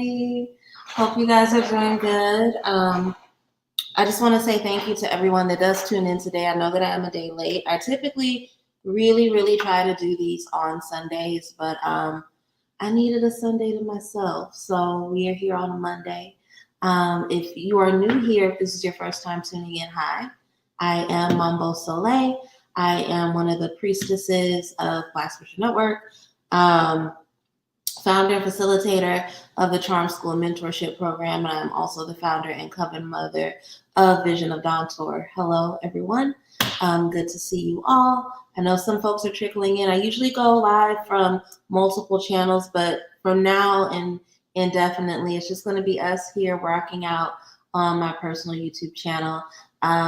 Hey. Hope you guys are doing good. I just want to say thank you to everyone that does tune in today. I know that I am a day late. I typically really try to do these on Sundays, but I needed a Sunday to myself. So we are here on a Monday. If you are new here, if this is your first time tuning in, hi. I am Mambo Soleil. I am one of the priestesses of Black Spiritual Network. Founder and facilitator of the Charm School Mentorship Program, and I'm also the founder and coven mother of Vision of Dawn Tour. Hello, everyone. Good to see you all. I know some folks are trickling in. I usually go live from multiple channels, but from now and indefinitely, it's just going to be us here rocking out on my personal YouTube channel.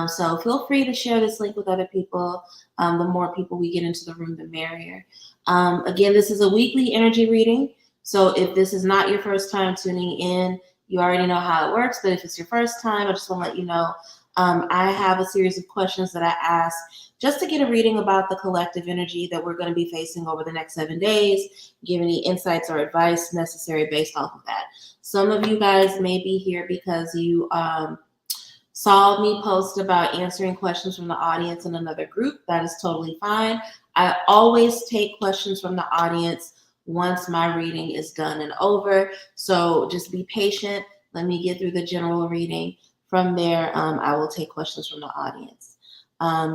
So feel free to share this link with other people. The more people we get into the room, the merrier. Again, this is a weekly energy reading. So if this is not your first time tuning in, you already know how it works. But if it's your first time, I just want to let you know, I have a series of questions that I ask just to get a reading about the collective energy that we're going to be facing over the next 7 days, give any insights or advice necessary based off of that. Some of you guys may be here because you saw me post about answering questions from the audience in another group. That is totally fine. I always take questions from the audience once my reading is done and over. So just be patient. Let me get through the general reading. From there, I will take questions from the audience.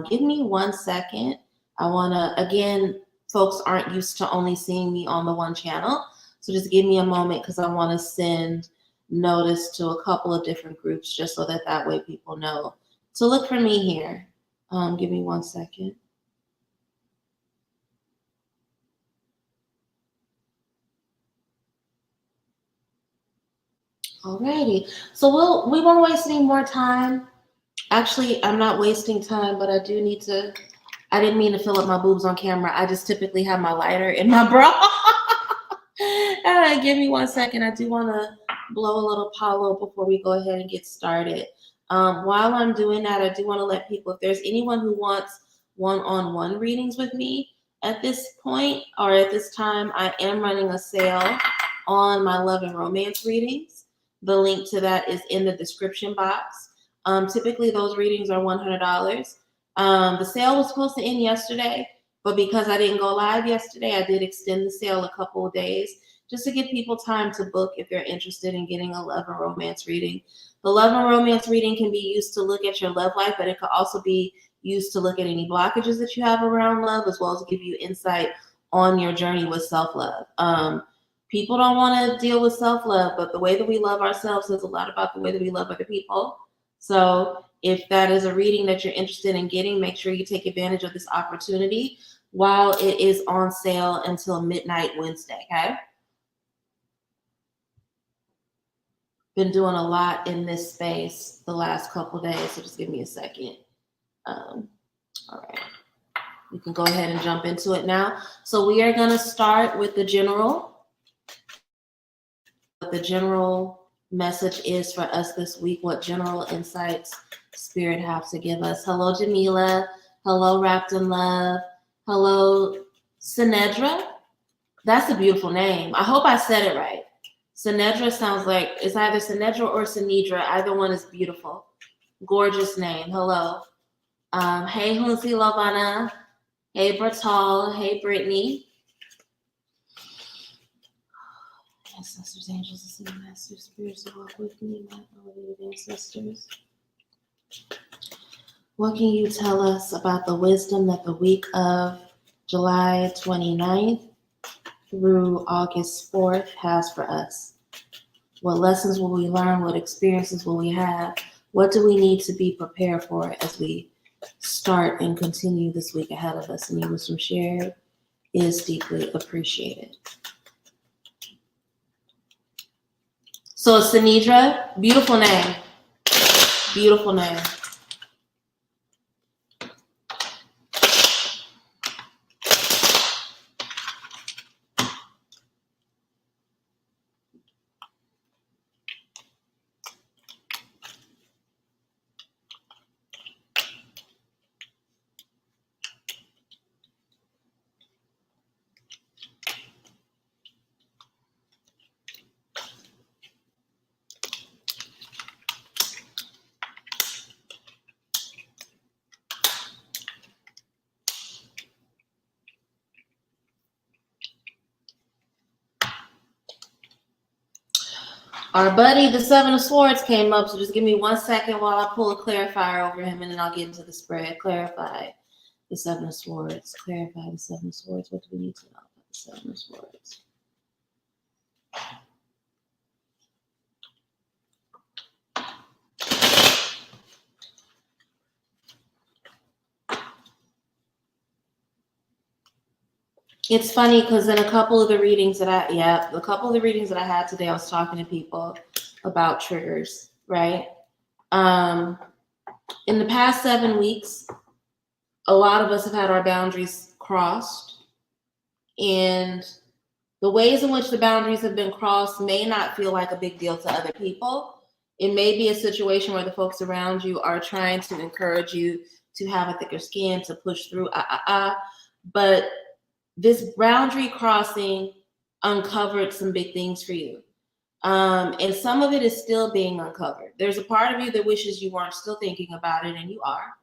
Give me 1 second. I want to, again, folks aren't used to only seeing me on the one channel. So just give me a moment because I want to send notice to a couple of different groups just so that way people know to look for me here. Give me 1 second. Alrighty, so we won't waste any more time. Actually, I'm not wasting time, but I didn't mean to fill up my boobs on camera. I just typically have my lighter in my bra. Give me 1 second. I do want to blow a little Palo before we go ahead and get started. While I'm doing that, I do want to let people, if there's anyone who wants one-on-one readings with me at this point or at this time, I am running a sale on my love and romance readings. The link to that is in the description box. Typically, those readings are $100. The sale was supposed to end yesterday, but because I didn't go live yesterday, I did extend the sale a couple of days just to give people time to book if they're interested in getting a love and romance reading. The love and romance reading can be used to look at your love life, but it could also be used to look at any blockages that you have around love, as well as give you insight on your journey with self-love. People don't want to deal with self-love, but the way that we love ourselves says a lot about the way that we love other people. So if that is a reading that you're interested in getting, make sure you take advantage of this opportunity while it is on sale until midnight Wednesday, okay? Been doing a lot in this space the last couple of days, so just give me a second. All right. We can go ahead and jump into it now. So we are going to start with the general. What the general message is for us this week, what general insights Spirit has to give us. Hello, Jamila. Hello, Wrapped in Love. Hello, Sinedra. That's a beautiful name. I hope I said it right. Sinedra sounds like it's either Sinedra or Sinedra. Either one is beautiful. Gorgeous name. Hello. Hey, Hunsi Lavana. Hey, Bertal. Hey, Brittany. Ancestors, angels, ascended masters, spirits who walk with me, my elevated ancestors. What can you tell us about the wisdom that the week of July 29th through August 4th has for us? What lessons will we learn? What experiences will we have? What do we need to be prepared for as we start and continue this week ahead of us? Any wisdom shared is deeply appreciated. So Sinedra, beautiful name. Beautiful name. Our buddy, the Seven of Swords, came up, so just give me 1 second while I pull a clarifier over him, and then I'll get into the spread. Clarify the Seven of Swords. Clarify the Seven of Swords. What do we need to know about the Seven of Swords? It's funny because in a couple of the readings that I had today, I was talking to people about triggers, right? In the past 7 weeks, a lot of us have had our boundaries crossed, and the ways in which the boundaries have been crossed may not feel like a big deal to other people. It may be a situation where the folks around you are trying to encourage you to have a thicker skin, to push through, but this boundary crossing uncovered some big things for you. And some of it is still being uncovered. There's a part of you that wishes you weren't still thinking about it, and you are.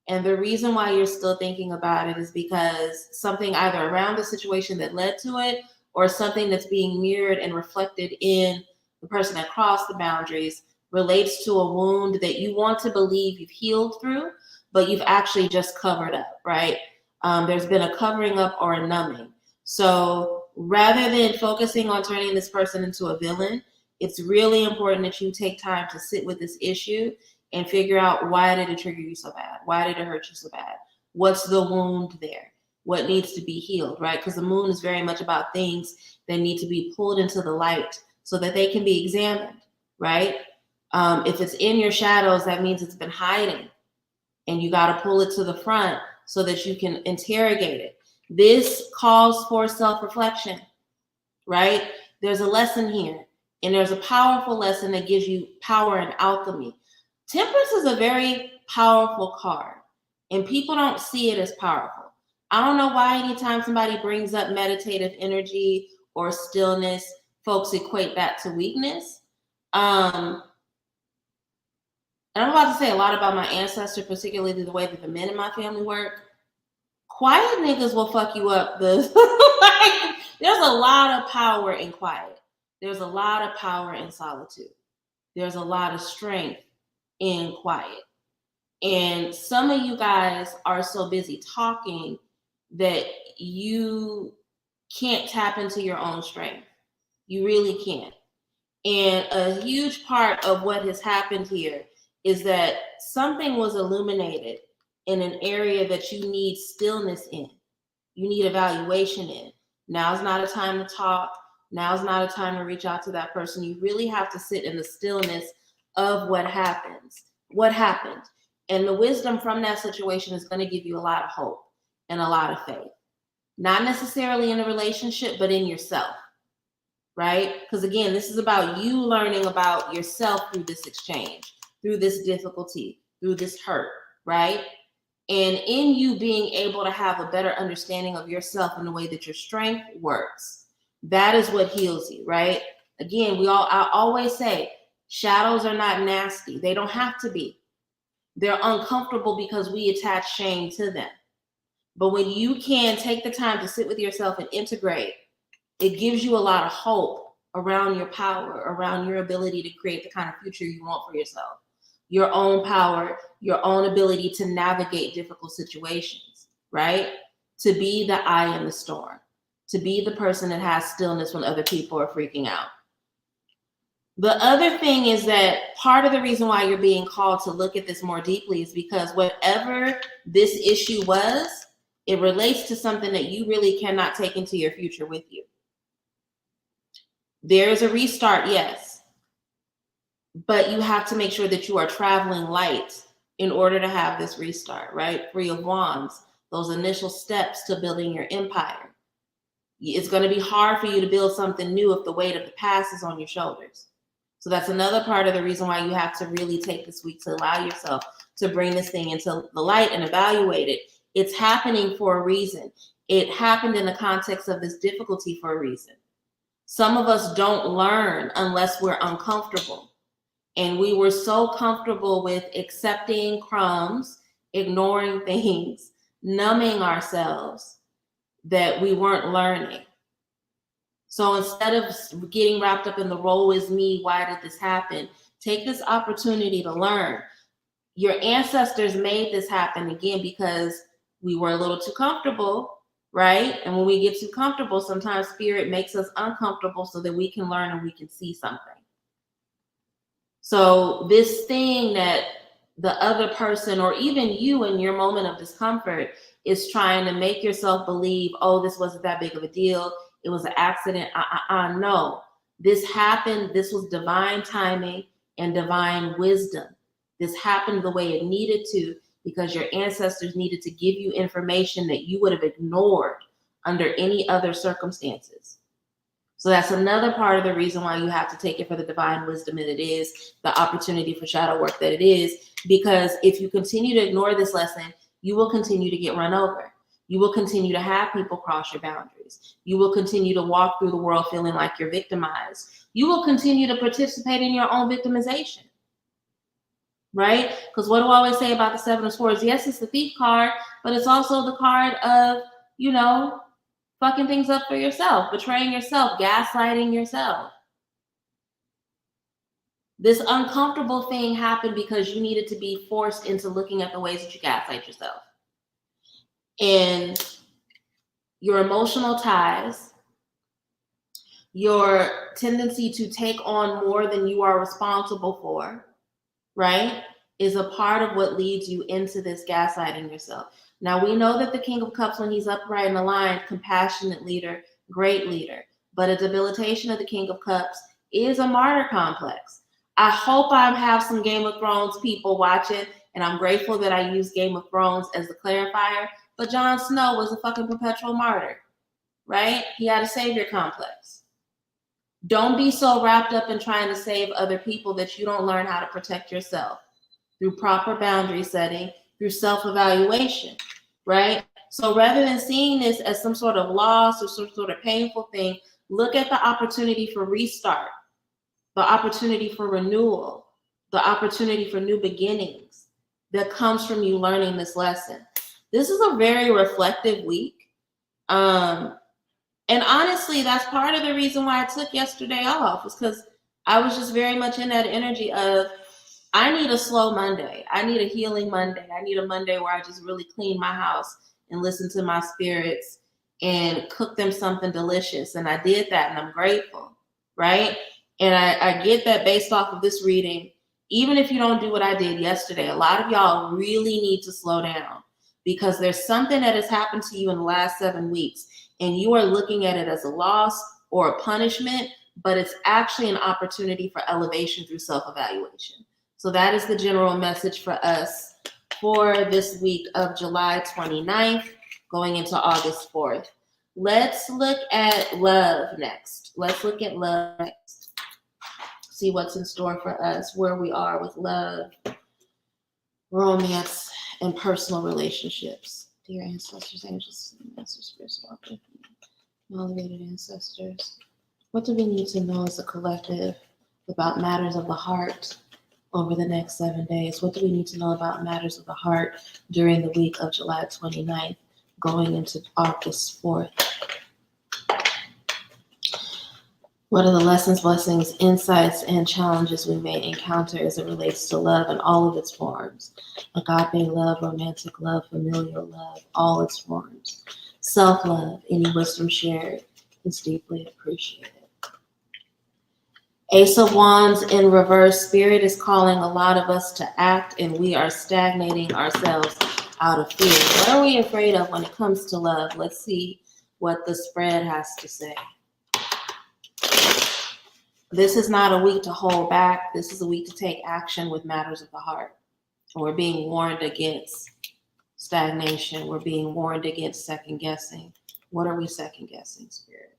And the reason why you're still thinking about it is because something either around the situation that led to it, or something that's being mirrored and reflected in the person that crossed the boundaries, relates to a wound that you want to believe you've healed through, but you've actually just covered up, right? There's been a covering up or a numbing. So rather than focusing on turning this person into a villain, it's really important that you take time to sit with this issue and figure out, why did it trigger you so bad? Why did it hurt you so bad? What's the wound there? What needs to be healed, right? Because the moon is very much about things that need to be pulled into the light so that they can be examined, right? If it's in your shadows, that means it's been hiding, and you got to pull it to the front so that you can interrogate it. This calls for self-reflection, right? There's a lesson here, and there's a powerful lesson that gives you power and alchemy. Temperance is a very powerful card, and people don't see it as powerful. I don't know why anytime somebody brings up meditative energy or stillness, folks equate that to weakness. And I'm about to say a lot about my ancestors, particularly the way that the men in my family work. Quiet niggas will fuck you up. There's a lot of power in quiet. There's a lot of power in solitude. There's a lot of strength in quiet. And some of you guys are so busy talking that you can't tap into your own strength. You really can't. And a huge part of what has happened here is that something was illuminated in an area that you need stillness in. You need evaluation in. Now's not a time to talk. Now's not a time to reach out to that person. You really have to sit in the stillness of what happened. And the wisdom from that situation is going to give you a lot of hope and a lot of faith. Not necessarily in a relationship, but in yourself, right? Because again, this is about you learning about yourself through this exchange, through this difficulty, through this hurt, right? And in you being able to have a better understanding of yourself and the way that your strength works, that is what heals you, right? Again, I always say, shadows are not nasty. They don't have to be. They're uncomfortable because we attach shame to them. But when you can take the time to sit with yourself and integrate, it gives you a lot of hope around your power, around your ability to create the kind of future you want for yourself. Your own power, your own ability to navigate difficult situations, right? To be the eye in the storm, to be the person that has stillness when other people are freaking out. The other thing is that part of the reason why you're being called to look at this more deeply is because whatever this issue was, it relates to something that you really cannot take into your future with you. There is a restart, yes, but you have to make sure that you are traveling light in order to have this restart, right? Three of Wands, those initial steps to building your empire. It's going to be hard for you to build something new if the weight of the past is on your shoulders. So that's another part of the reason why you have to really take this week to allow yourself to bring this thing into the light and evaluate it. It's happening for a reason. It happened in the context of this difficulty for a reason. Some of us don't learn unless we're uncomfortable. And we were so comfortable with accepting crumbs, ignoring things, numbing ourselves, that we weren't learning. So instead of getting wrapped up in the woe is me, why did this happen? Take this opportunity to learn. Your ancestors made this happen again because we were a little too comfortable, right? And when we get too comfortable, sometimes spirit makes us uncomfortable so that we can learn and we can see something. So this thing that the other person or even you in your moment of discomfort is trying to make yourself believe, oh, this wasn't that big of a deal. It was an accident. No, this happened. This was divine timing and divine wisdom. This happened the way it needed to because your ancestors needed to give you information that you would have ignored under any other circumstances. So that's another part of the reason why you have to take it for the divine wisdom that it is, the opportunity for shadow work that it is, because if you continue to ignore this lesson, you will continue to get run over. You will continue to have people cross your boundaries. You will continue to walk through the world feeling like you're victimized. You will continue to participate in your own victimization, right? Because what do I always say about the Seven of Swords? Yes, it's the thief card, but it's also the card of, fucking things up for yourself, betraying yourself, gaslighting yourself. This uncomfortable thing happened because you needed to be forced into looking at the ways that you gaslight yourself. And your emotional ties, your tendency to take on more than you are responsible for, right, is a part of what leads you into this gaslighting yourself. Now, we know that the King of Cups, when he's upright and aligned, compassionate leader, great leader. But a debilitation of the King of Cups is a martyr complex. I hope I have some Game of Thrones people watching, and I'm grateful that I used Game of Thrones as the clarifier. But Jon Snow was a fucking perpetual martyr, right? He had a savior complex. Don't be so wrapped up in trying to save other people that you don't learn how to protect yourself through proper boundary setting, through self-evaluation, right? So rather than seeing this as some sort of loss or some sort of painful thing, look at the opportunity for restart, the opportunity for renewal, the opportunity for new beginnings that comes from you learning this lesson. This is a very reflective week. And honestly, that's part of the reason why I took yesterday off, was because I was just very much in that energy of, I need a slow Monday. I need a healing Monday. I need a Monday where I just really clean my house and listen to my spirits and cook them something delicious. And I did that, and I'm grateful, right? And I get that based off of this reading, even if you don't do what I did yesterday, a lot of y'all really need to slow down because there's something that has happened to you in the last 7 weeks, and you are looking at it as a loss or a punishment, but it's actually an opportunity for elevation through self-evaluation. So that is the general message for us for this week of July 29th, going into August 4th. Let's look at love next. See what's in store for us, where we are with love, romance, and personal relationships. Dear ancestors, angels, masters, spirits, elevated ancestors, what do we need to know as a collective about matters of the heart over the next 7 days? What do we need to know about matters of the heart during the week of July 29th, going into August 4th? What are the lessons, blessings, insights, and challenges we may encounter as it relates to love in all of its forms? Agape love, romantic love, familial love, all its forms. Self-love, any wisdom shared is deeply appreciated. Ace of Wands in reverse. Spirit is calling a lot of us to act, and we are stagnating ourselves out of fear. What are we afraid of when it comes to love? Let's see what the spread has to say. This is not a week to hold back. This is a week to take action with matters of the heart. We're being warned against stagnation. We're being warned against second guessing. What are we second guessing, Spirit?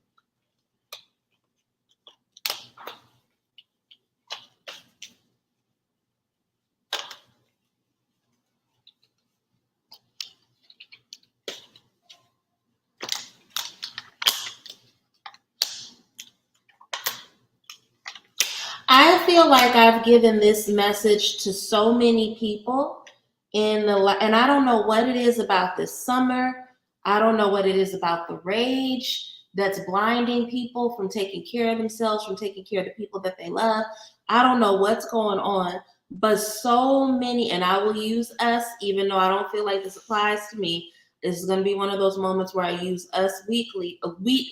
I feel like I've given this message to so many people and I don't know what it is about this summer. I don't know what it is about the rage that's blinding people from taking care of themselves, from taking care of the people that they love. I don't know what's going on, but so many, and I will use us, even though I don't feel like this applies to me. This is going to be one of those moments where I use us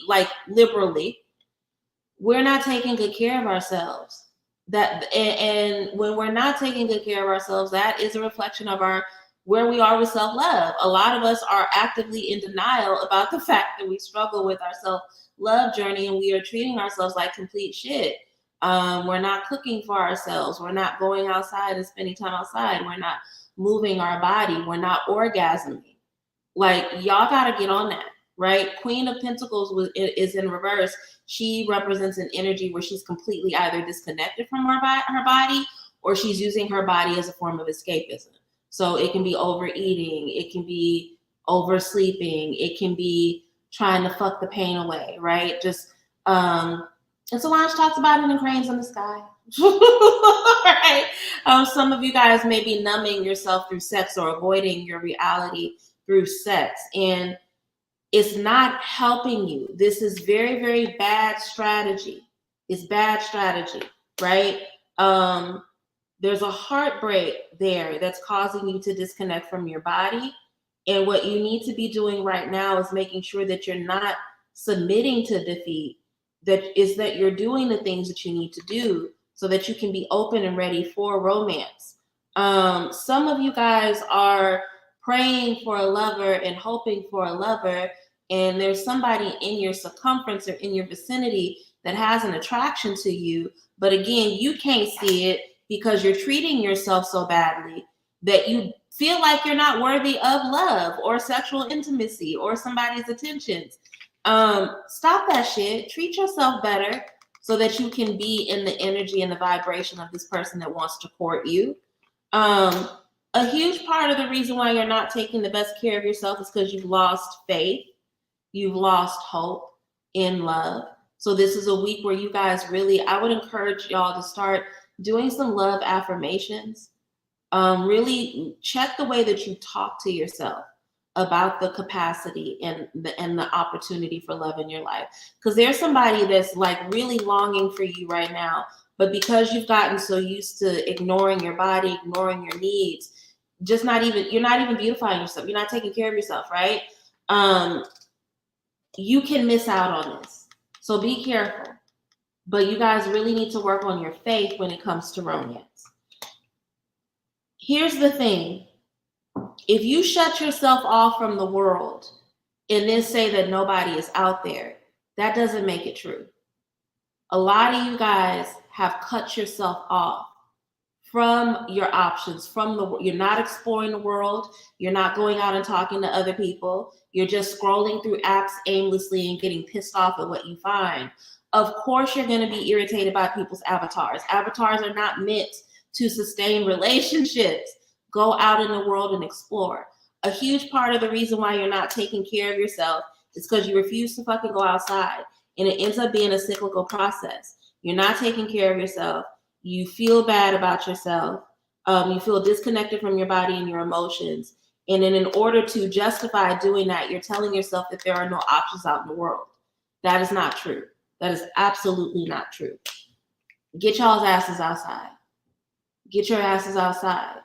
like liberally. We're not taking good care of ourselves. And when we're not taking good care of ourselves, that is a reflection of our where we are with self-love. A lot of us are actively in denial about the fact that we struggle with our self-love journey, and we are treating ourselves like complete shit. We're not cooking for ourselves. We're not going outside and spending time outside. We're not moving our body. We're not orgasming. Like, y'all got to get on that, right? Queen of Pentacles is in reverse. She represents an energy where she's completely either disconnected from her body, or she's using her body as a form of escapism. So it can be overeating, it can be oversleeping, it can be trying to fuck the pain away, right? Just and Solange talks about it in Cranes in the Sky. Right? Some of you guys may be numbing yourself through sex or avoiding your reality through sex, and it's not helping you. This is very, very bad strategy. It's bad strategy, right? There's a heartbreak there that's causing you to disconnect from your body. And what you need to be doing right now is making sure that you're not submitting to defeat, that you're doing the things that you need to do so that you can be open and ready for romance. Some of you guys are praying for a lover and hoping for a lover, and there's somebody in your circumference or in your vicinity that has an attraction to you, but again, you can't see it because you're treating yourself so badly that you feel like you're not worthy of love or sexual intimacy or somebody's attentions. Stop that shit. Treat yourself better so that you can be in the energy and the vibration of this person that wants to court you. A huge part of the reason why you're not taking the best care of yourself is because you've lost faith. You've lost hope in love. So this is a week where you guys really, I would encourage y'all to start doing some love affirmations. Really check the way that you talk to yourself about the capacity and the opportunity for love in your life. Because there's somebody that's like really longing for you right now, but because you've gotten so used to ignoring your body, ignoring your needs, you're not even beautifying yourself. You're not taking care of yourself, right? You can miss out on this. So be careful. But you guys really need to work on your faith when it comes to romance. Here's the thing. If you shut yourself off from the world and then say that nobody is out there, that doesn't make it true. A lot of you guys have cut yourself off from your options, you're not exploring the world, you're not going out and talking to other people, you're just scrolling through apps aimlessly and getting pissed off at what you find. Of course, you're going to be irritated by people's avatars. Avatars are not meant to sustain relationships. Go out in the world and explore. A huge part of the reason why you're not taking care of yourself is because you refuse to fucking go outside, and it ends up being a cyclical process. You're not taking care of yourself. You feel bad about yourself. You feel disconnected from your body and your emotions. And then in order to justify doing that, you're telling yourself that there are no options out in the world. That is not true. That is absolutely not true. Get y'all's asses outside. Get your asses outside.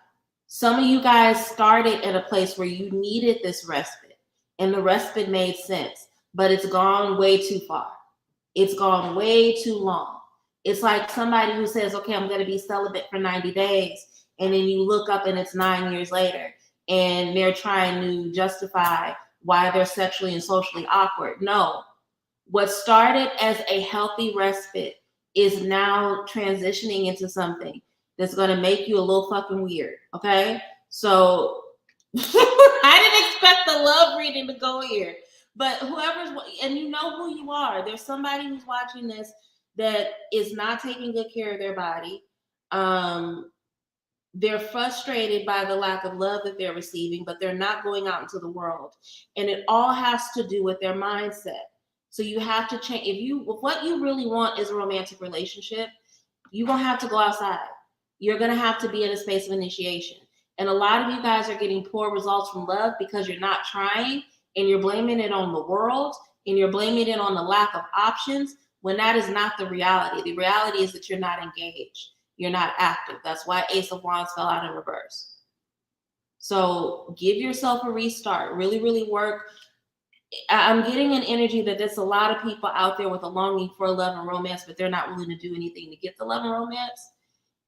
Some of you guys started at a place where you needed this respite, and the respite made sense, but it's gone way too far. It's gone way too long. It's like somebody who says, okay, I'm going to be celibate for 90 days. And then you look up and it's 9 years later and they're trying to justify why they're sexually and socially awkward. No, what started as a healthy respite is now transitioning into something that's going to make you a little fucking weird. Okay. So I didn't expect the love reading to go here, but and you know who you are. There's somebody who's watching this that is not taking good care of their body. They're frustrated by the lack of love that they're receiving, but they're not going out into the world. And it all has to do with their mindset. So you have to change. If what you really want is a romantic relationship, you're going to have to go outside. You're going to have to be in a space of initiation. And a lot of you guys are getting poor results from love because you're not trying and you're blaming it on the world and you're blaming it on the lack of options when that is not the reality. The reality is that you're not engaged. You're not active. That's why Ace of Wands fell out in reverse. So give yourself a restart. Really, really work. I'm getting an energy that there's a lot of people out there with a longing for love and romance, but they're not willing to do anything to get the love and romance,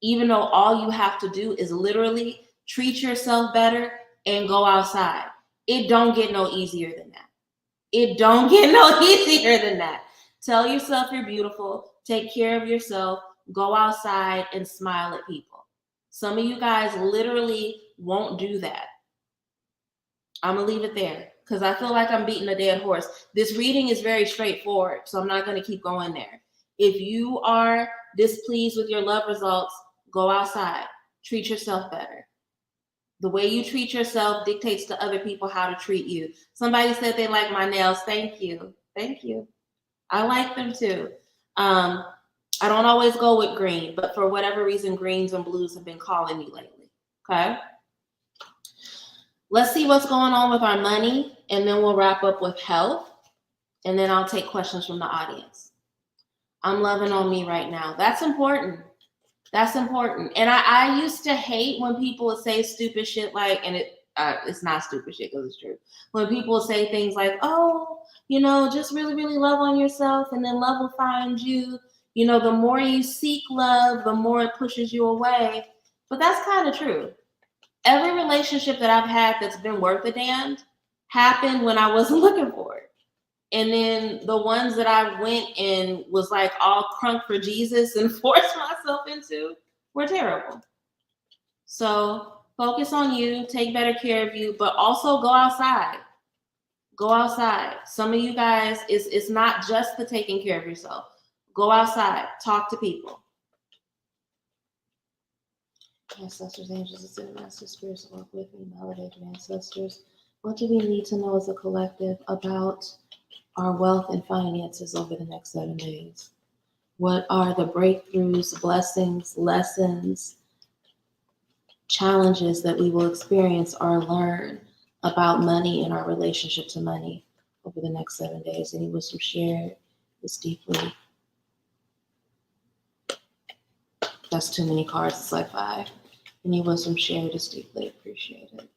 even though all you have to do is literally treat yourself better and go outside. It don't get no easier than that. It don't get no easier than that. Tell yourself you're beautiful. Take care of yourself. Go outside and smile at people. Some of you guys literally won't do that. I'm going to leave it there because I feel like I'm beating a dead horse. This reading is very straightforward, so I'm not going to keep going there. If you are displeased with your love results, go outside. Treat yourself better. The way you treat yourself dictates to other people how to treat you. Somebody said they like my nails. Thank you. Thank you. I like them too. I don't always go with green, but for whatever reason, greens and blues have been calling me lately. Okay. Let's see what's going on with our money, and then we'll wrap up with health, and then I'll take questions from the audience. I'm loving on me right now. That's important. That's important. And I used to hate when people would say stupid shit like, and it's not stupid shit because it's true. When people would say things like, oh, just really, really love on yourself and then love will find you. The more you seek love, the more it pushes you away. But that's kind of true. Every relationship that I've had that's been worth a damn happened when I wasn't looking for it. And then the ones that I went and was like all crunk for Jesus and forced myself into were terrible. So focus on you, take better care of you, but also go outside. Go outside. Some of you guys, it's not just the taking care of yourself. Go outside, talk to people. Ancestors, angels, ascended masters, spirits walk with me, validated ancestors. What do we need to know as a collective about our wealth and finances over the next 7 days? What are the breakthroughs, blessings, lessons, challenges that we will experience or learn about money and our relationship to money over the next 7 days? Any wisdom shared is deeply. That's too many cards. It's like 5. Any wisdom shared is deeply appreciated.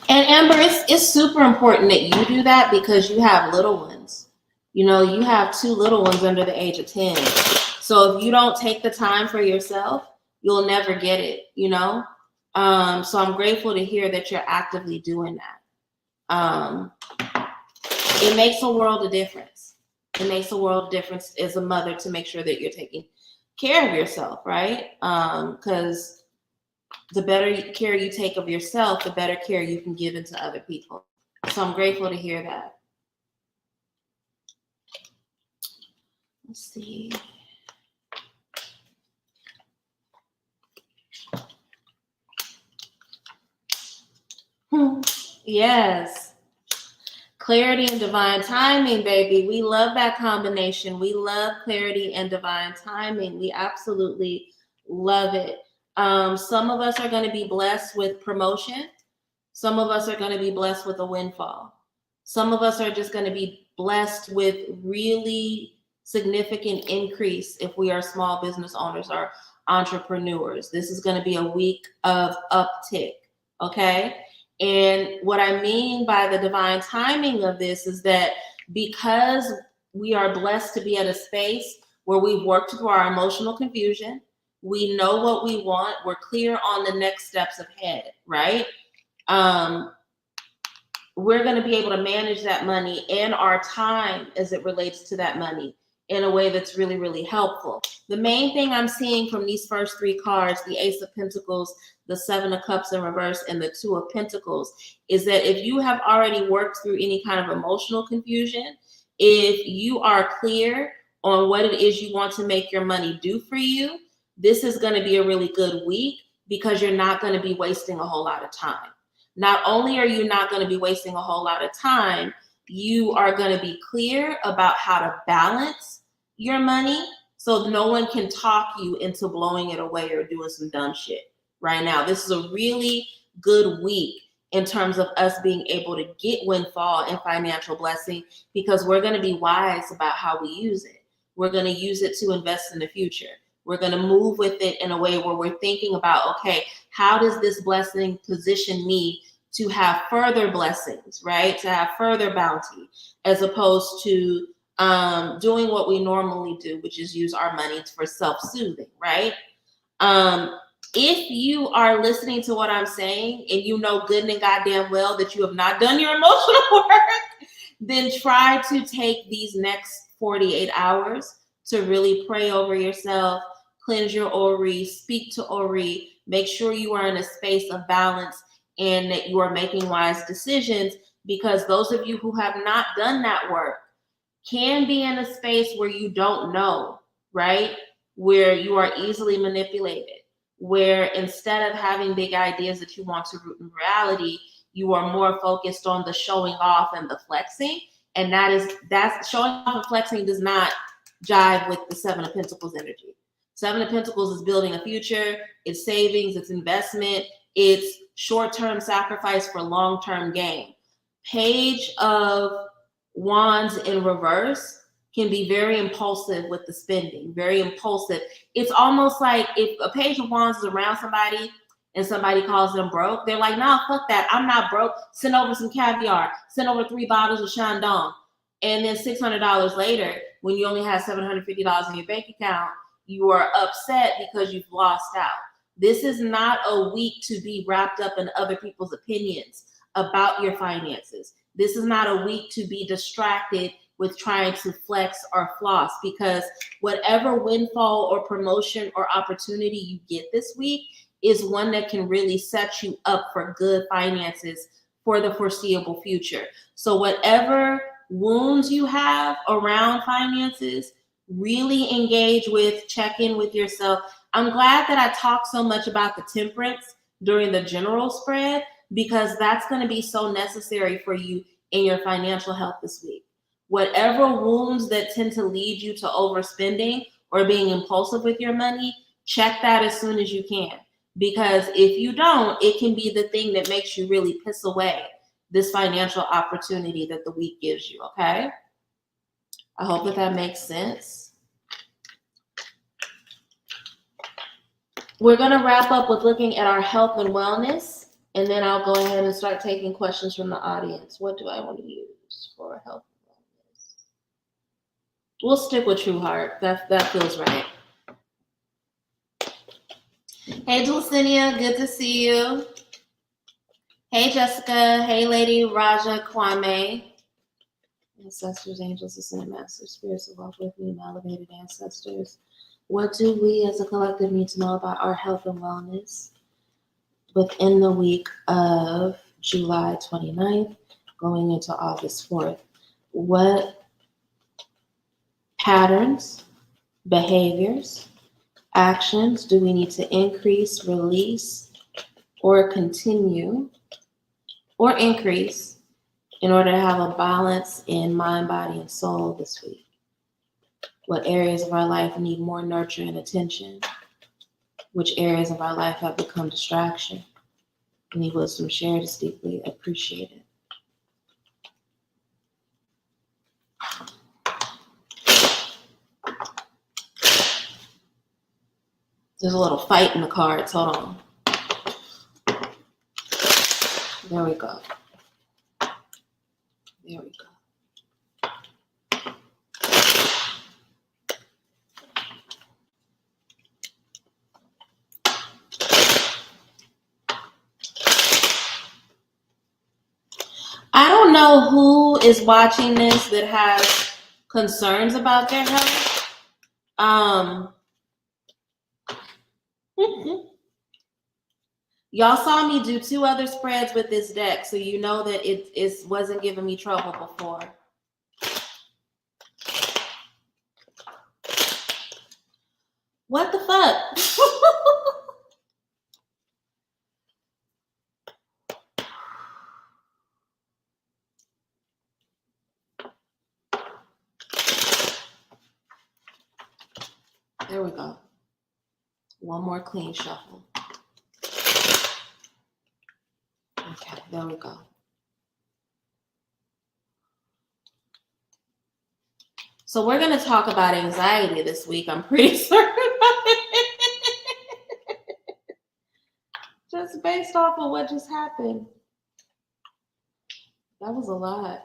And Amber, it's super important that you do that because you have little ones. You have 2 little ones under the age of 10. So if you don't take the time for yourself, you'll never get it, So I'm grateful to hear that you're actively doing that. It makes a world of difference. It makes a world of difference as a mother to make sure that you're taking care of yourself, right? Because the better care you take of yourself, the better care you can give into other people. So I'm grateful to hear that. Let's see. Yes. Clarity and divine timing, baby. We love that combination. We love clarity and divine timing. We absolutely love it. Some of us are going to be blessed with promotion. Some of us are going to be blessed with a windfall. Some of us are just going to be blessed with really significant increase if we are small business owners or entrepreneurs. This is going to be a week of uptick, okay? And what I mean by the divine timing of this is that because we are blessed to be at a space where we've worked through our emotional confusion, we know what we want, we're clear on the next steps ahead, right? We're going to be able to manage that money and our time as it relates to that money in a way that's really, really helpful. The main thing I'm seeing from these first 3 cards, the Ace of Pentacles, the 7 of Cups in reverse, and the 2 of Pentacles, is that if you have already worked through any kind of emotional confusion, if you are clear on what it is you want to make your money do for you, this is going to be a really good week because you're not going to be wasting a whole lot of time. Not only are you not going to be wasting a whole lot of time, you are going to be clear about how to balance your money so no one can talk you into blowing it away or doing some dumb shit, right now. This is a really good week in terms of us being able to get windfall and financial blessing, because we're going to be wise about how we use it. We're going to use it to invest in the future. We're going to move with it in a way where we're thinking about, okay, how does this blessing position me to have further blessings, right? To have further bounty, as opposed to doing what we normally do, which is use our money for self-soothing, right? If you are listening to what I'm saying and you know good and goddamn well that you have not done your emotional work, then try to take these next 48 hours to really pray over yourself, cleanse your Ori, speak to Ori, make sure you are in a space of balance and that you are making wise decisions, because those of you who have not done that work can be in a space where you don't know, right? Where you are easily manipulated, where instead of having big ideas that you want to root in reality, you are more focused on the showing off and the flexing. And that's showing off and flexing does not jive with the Seven of Pentacles energy. Seven of Pentacles is building a future, it's savings, it's investment, it's short-term sacrifice for long-term gain. Page of Wands in reverse can be very impulsive with the spending, very impulsive. It's almost like if a Page of Wands is around somebody and somebody calls them broke, they're like, nah, fuck that. I'm not broke. Send over some caviar. Send over 3 bottles of Chandon. And then $600 later, when you only have $750 in your bank account, you are upset because you've lost out. This is not a week to be wrapped up in other people's opinions about your finances. This is not a week to be distracted with trying to flex or floss, because whatever windfall or promotion or opportunity you get this week is one that can really set you up for good finances for the foreseeable future. So whatever wounds you have around finances, really engage with, check in with yourself. I'm glad that I talked so much about the temperance during the general spread, because that's going to be so necessary for you in your financial health this week. Whatever wounds that tend to lead you to overspending or being impulsive with your money, check that as soon as you can. Because if you don't, it can be the thing that makes you really piss away this financial opportunity that the week gives you, okay? I hope that makes sense. We're going to wrap up with looking at our health and wellness, and then I'll go ahead and start taking questions from the audience. What do I want to use for health and wellness? We'll stick with True Heart. That feels right. Hey, Dulcinea, good to see you. Hey, Jessica. Hey, Lady Raja Kwame. Ancestors, angels, ascended masters, spirits who walk with me, my elevated ancestors. What do we as a collective need to know about our health and wellness within the week of July 29th, going into August 4th? What patterns, behaviors, actions do we need to increase, release, or continue, or increase in order to have a balance in mind, body, and soul this week? What areas of our life need more nurture and attention? Which areas of our life have become distraction? Any wisdom shared is deeply appreciated. There's a little fight in the cards. Hold on. There we go. There we go. I don't know who is watching this that has concerns about their health. Y'all saw me do 2 other spreads with this deck, so you know that it wasn't giving me trouble before. What the fuck? There we go. One more clean shuffle. Okay, there we go. So we're going to talk about anxiety this week. I'm pretty certain. Just based off of what just happened. That was a lot.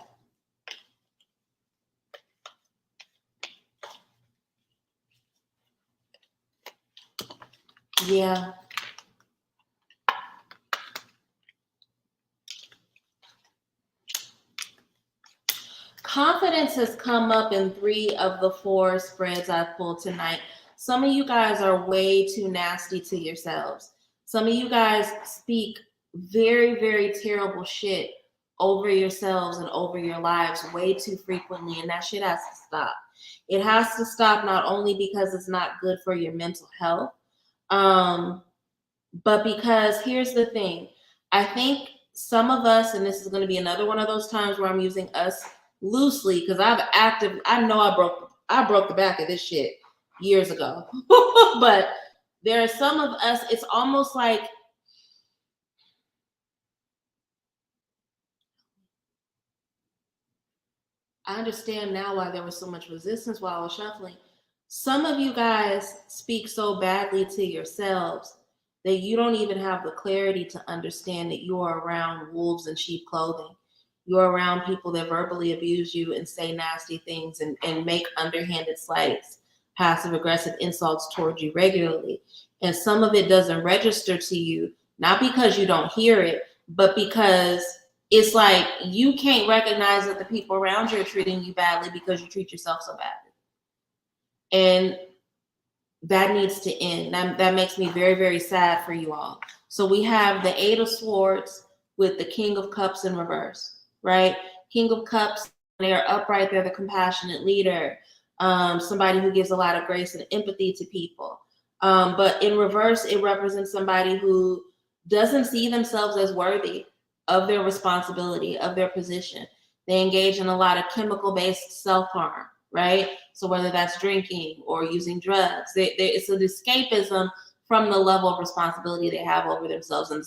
Yeah. Confidence has come up in 3 of the 4 spreads I've pulled tonight. Some of you guys are way too nasty to yourselves. Some of you guys speak very, very terrible shit over yourselves and over your lives way too frequently, and that shit has to stop. It has to stop not only because it's not good for your mental health, but because here's the thing. I think some of us, and this is going to be another one of those times where I'm using us loosely because I know I broke the back of this shit years ago. But there are some of us, it's almost like I understand now why there was so much resistance while I was shuffling. Some of you guys speak so badly to yourselves that you don't even have the clarity to understand that you are around wolves in sheep clothing. You're around people that verbally abuse you and say nasty things and make underhanded slights, passive aggressive insults towards you regularly. And some of it doesn't register to you, not because you don't hear it, but because it's like you can't recognize that the people around you are treating you badly because you treat yourself so badly. And that needs to end. That makes me very, very sad for you all. So we have the 8 of Swords with the King of Cups in reverse, right? King of Cups, they are upright. They're the compassionate leader, somebody who gives a lot of grace and empathy to people. But in reverse, it represents somebody who doesn't see themselves as worthy of their responsibility, of their position. They engage in a lot of chemical-based self-harm, right? So whether that's drinking or using drugs, it's an escapism from the level of responsibility they have over themselves. And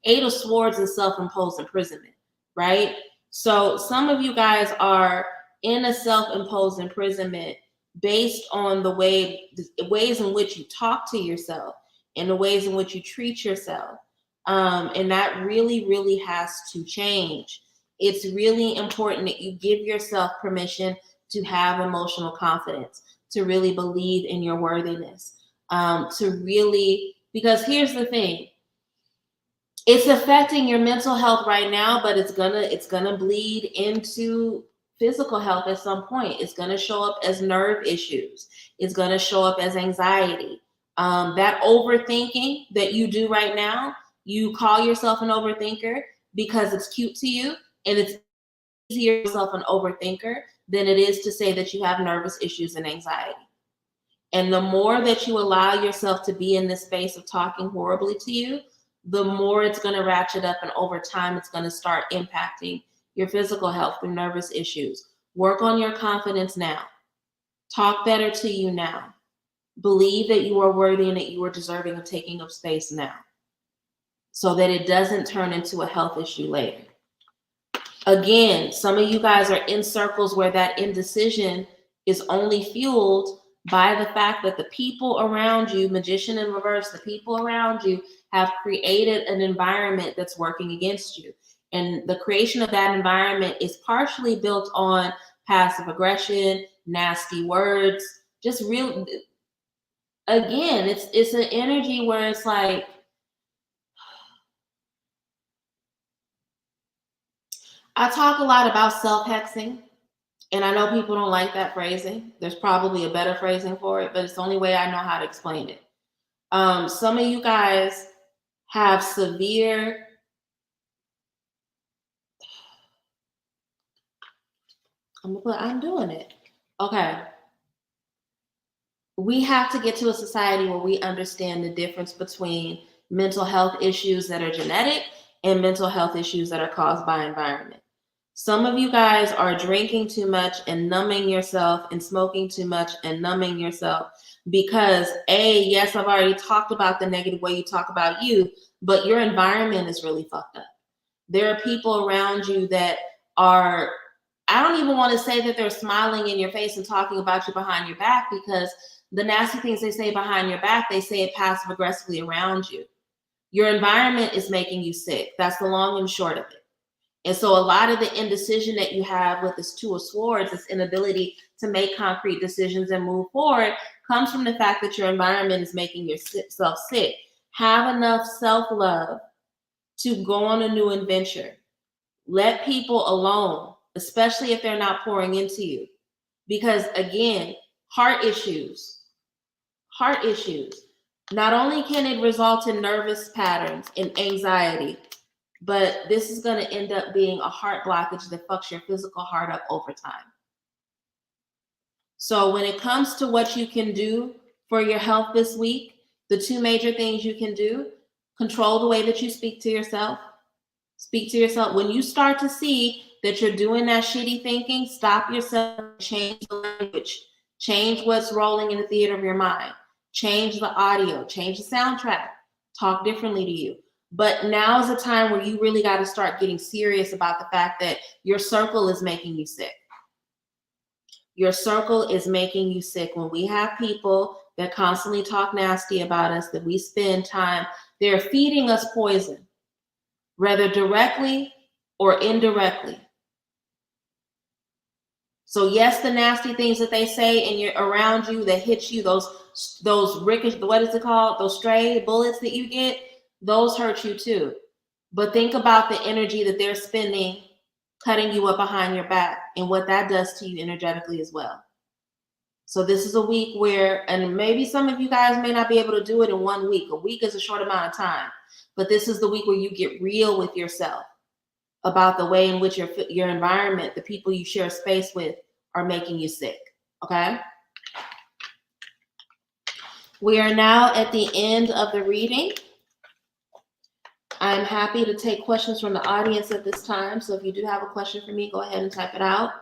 8 of Swords is self-imposed imprisonment, right? So some of you guys are in a self-imposed imprisonment based on the ways in which you talk to yourself and the ways in which you treat yourself. And that really, really has to change. It's really important that you give yourself permission to have emotional confidence, to really believe in your worthiness, because here's the thing. It's affecting your mental health right now, but it's gonna bleed into physical health at some point. It's gonna show up as nerve issues. It's gonna show up as anxiety. That overthinking that you do right now, you call yourself an overthinker because it's cute to you, and it's easier to yourself an overthinker than it is to say that you have nervous issues and anxiety. And the more that you allow yourself to be in this space of talking horribly to you, the more it's going to ratchet up, and over time it's going to start impacting your physical health through nervous issues. Work on your confidence now. Talk better to you now. Believe that you are worthy and that you are deserving of taking up space now, so that it doesn't turn into a health issue later. Again, some of you guys are in circles where that indecision is only fueled by the fact that the people around you, Magician in reverse, the people around you have created an environment that's working against you. And the creation of that environment is partially built on passive aggression, nasty words, just real. Again, it's an energy where it's like, I talk a lot about self-hexing, and I know people don't like that phrasing. There's probably a better phrasing for it, but it's the only way I know how to explain it. Some of you guys have severe, I'm doing it. Okay. We have to get to a society where we understand the difference between mental health issues that are genetic and mental health issues that are caused by environment. Some of you guys are drinking too much and numbing yourself, and smoking too much and numbing yourself because yes, I've already talked about the negative way you talk about you, but your environment is really fucked up. There are people around you that are, I don't even want to say that they're smiling in your face and talking about you behind your back, because the nasty things they say behind your back, they say it passive aggressively around you. Your environment is making you sick. That's the long and short of it. And so a lot of the indecision that you have with this Two of Swords, this inability to make concrete decisions and move forward, comes from the fact that your environment is making yourself sick. Have enough self-love to go on a new adventure. Let people alone, especially if they're not pouring into you. Because again, heart issues, not only can it result in nervous patterns and anxiety, but this is going to end up being a heart blockage that fucks your physical heart up over time. So when it comes to what you can do for your health this week, the two major things you can do: control the way that you speak to yourself. Speak to yourself. When you start to see that you're doing that shitty thinking, stop yourself, change the language, change what's rolling in the theater of your mind, change the audio, change the soundtrack, talk differently to you. But now is the time where you really got to start getting serious about the fact that your circle is making you sick. Your circle is making you sick. When we have people that constantly talk nasty about us, that we spend time, they're feeding us poison, whether directly or indirectly. So yes, the nasty things that they say and you're around you that hit you, those ricochet, what is it called? Those stray bullets that you get, those hurt you too. But think about the energy that they're spending cutting you up behind your back and what that does to you energetically as well. So this is a week where, and maybe some of you guys may not be able to do it in 1 week. A week is a short amount of time, but this is the week where you get real with yourself about the way in which your environment, the people you share space with, are making you sick. Okay? We are now at the end of the reading. I'm happy to take questions from the audience at this time. So if you do have a question for me, go ahead and type it out.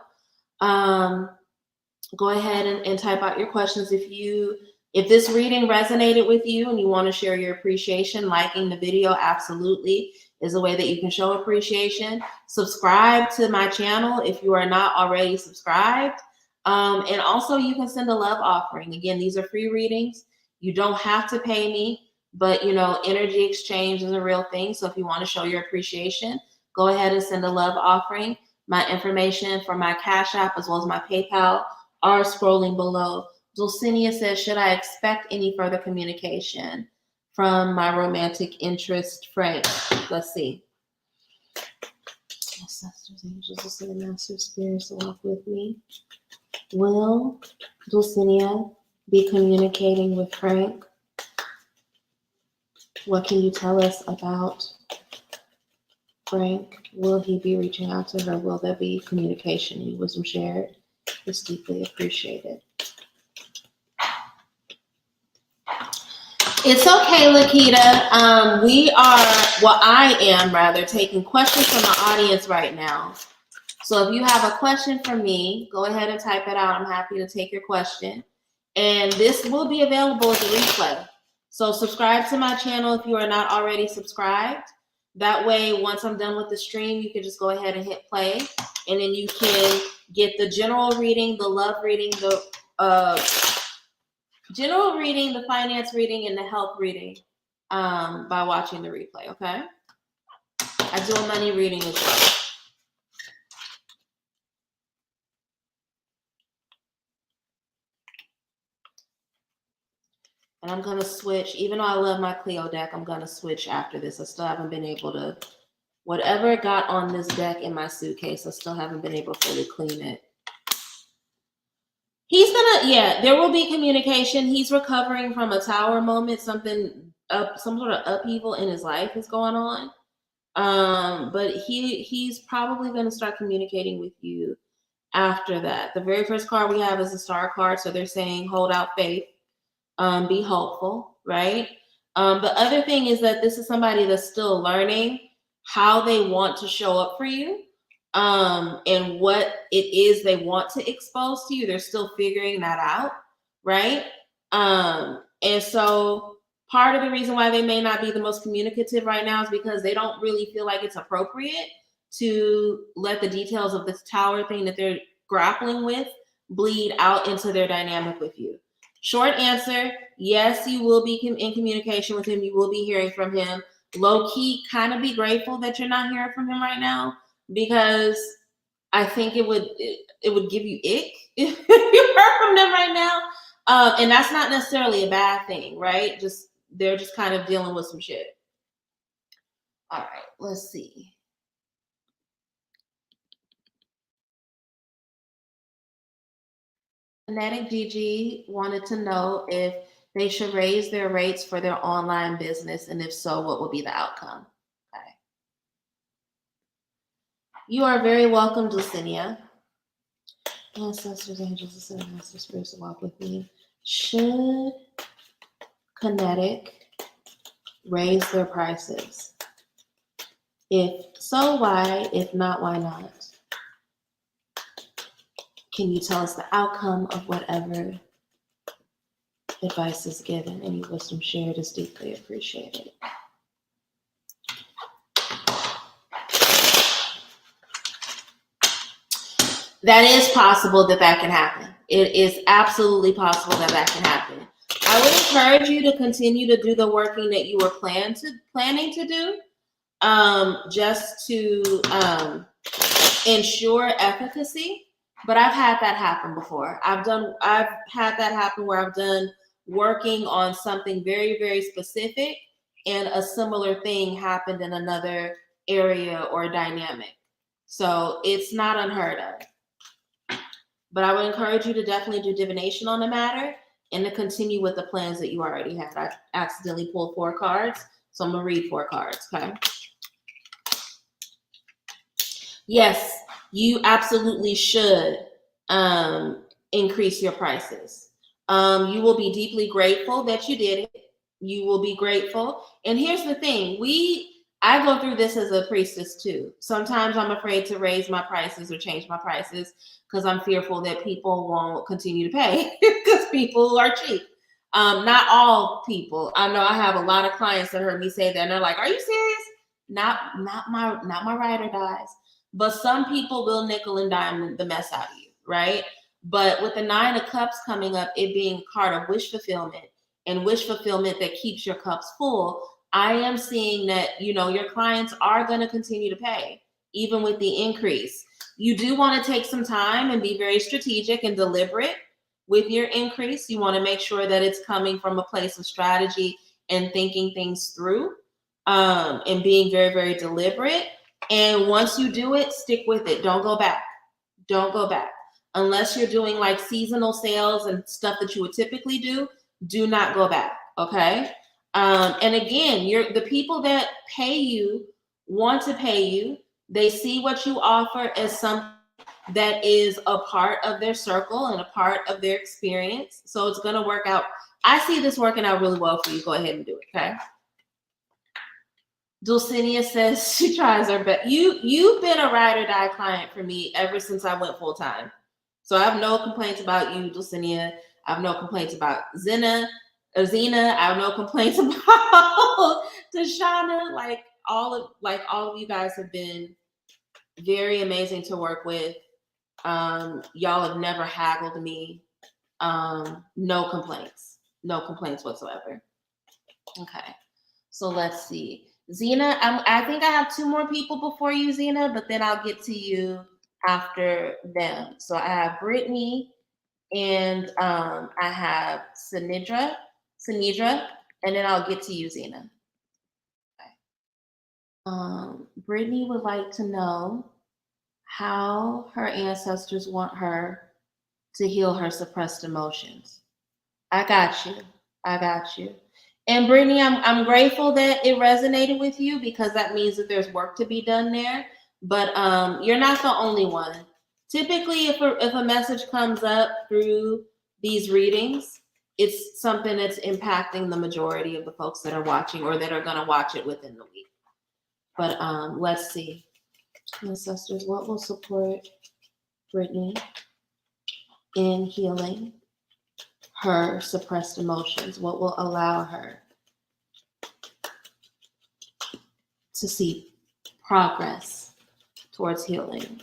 Go ahead and type out your questions. If this reading resonated with you and you want to share your appreciation, liking the video absolutely is a way that you can show appreciation. Subscribe to my channel if you are not already subscribed. And also you can send a love offering. Again, these are free readings. You don't have to pay me, but energy exchange is a real thing. So if you want to show your appreciation, go ahead and send a love offering. My information for my Cash App as well as my PayPal are scrolling below. Dulcinea says, should I expect any further communication from my romantic interest, Frank? Let's see. Ancestors, angels, and master spirits walk with me. Will Dulcinea be communicating with Frank? What can you tell us about Frank? Will he be reaching out to her? Will there be communication? Any wisdom shared? It's deeply appreciated. It's okay, Lakita. I am taking questions from the audience right now. So if you have a question for me, go ahead and type it out. I'm happy to take your question. And this will be available as a replay. So subscribe to my channel if you are not already subscribed. That way, once I'm done with the stream, you can just go ahead and hit play. And then you can get the general reading, the love reading, the general reading, the finance reading, and the health reading by watching the replay, okay? I do a money reading as well. And I'm going to switch, even though I love my Clio deck, I'm going to switch after this. I still haven't been able to, whatever got on this deck in my suitcase, I still haven't been able to fully clean it. There will be communication. He's recovering from a tower moment, some sort of upheaval in his life is going on. But he's probably going to start communicating with you after that. The very first card we have is the Star card. So they're saying, hold out faith, be hopeful, right? The other thing is that this is somebody that's still learning how they want to show up for you. And what it is they want to expose to you. They're still figuring that out, right? And so Part of the reason why they may not be the most communicative right now is because they don't really feel like it's appropriate to let the details of this tower thing that they're grappling with bleed out into their dynamic with you. Short answer, yes, you will be in communication with him. You will be hearing from him. Low key, kind of be grateful that you're not hearing from him right now, because I think it would give you ick if you heard from them right now. And that's not necessarily a bad thing, right? They're just kind of dealing with some shit. All right, let's see. Fanatic Gigi wanted to know if they should raise their rates for their online business, and if so, what would be the outcome? Okay. You are very welcome, Dulcinea. Ancestors, angels, and master spirits to walk with me. Should Kinetic raise their prices? If so, why? If not, why not? Can you tell us the outcome of whatever advice is given? Any wisdom shared is deeply appreciated. That is possible that can happen. It is absolutely possible that can happen. I would encourage you to continue to do the working that you were planning to do, just to ensure efficacy. But I've had that happen before. I've had that happen where I've done working on something very, very specific, and a similar thing happened in another area or dynamic. So it's not unheard of. But I would encourage you to definitely do divination on the matter and to continue with the plans that you already had. I accidentally pulled 4 cards, so I'm going to read 4 cards, okay? Yes, you absolutely should increase your prices. You will be deeply grateful that you did it. You will be grateful. And here's the thing. I go through this as a priestess too. Sometimes I'm afraid to raise my prices or change my prices because I'm fearful that people won't continue to pay because people are cheap. Not all people. I know I have a lot of clients that heard me say that and they're like, "Are you serious?" Not my ride or dies. But some people will nickel and dime the mess out of you, right? But with the 9 of Cups coming up, it being a card of wish fulfillment, and wish fulfillment that keeps your cups full, I am seeing that, your clients are going to continue to pay, even with the increase. You do want to take some time and be very strategic and deliberate with your increase. You want to make sure that it's coming from a place of strategy and thinking things through, and being very, very deliberate. And once you do it, stick with it. Don't go back. Don't go back. Unless you're doing like seasonal sales and stuff that you would typically do not go back. Okay. And again, the people that pay you want to pay you. They see what you offer as something that is a part of their circle and a part of their experience. So it's going to work out. I see this working out really well for you. Go ahead and do it. Okay. Dulcinea says she tries her best. You've been a ride or die client for me ever since I went full time. So I have no complaints about you, Dulcinea. I have no complaints about Zena. I have no complaints about Tashana. Like all of you guys have been very amazing to work with. Y'all have never haggled me. No complaints whatsoever. Okay, so let's see. Zena, I think I have 2 more people before you, Zena, but then I'll get to you after them. So I have Brittany and I have Sinidra, and then I'll get to you, Zena. Okay. Brittany would like to know how her ancestors want her to heal her suppressed emotions. I got you. And Brittany, I'm grateful that it resonated with you, because that means that there's work to be done there. But you're not the only one. Typically, if a message comes up through these readings, it's something that's impacting the majority of the folks that are watching or that are going to watch it within the week. But let's see. Ancestors, what will support Brittany in healing her suppressed emotions? What will allow her to see progress towards healing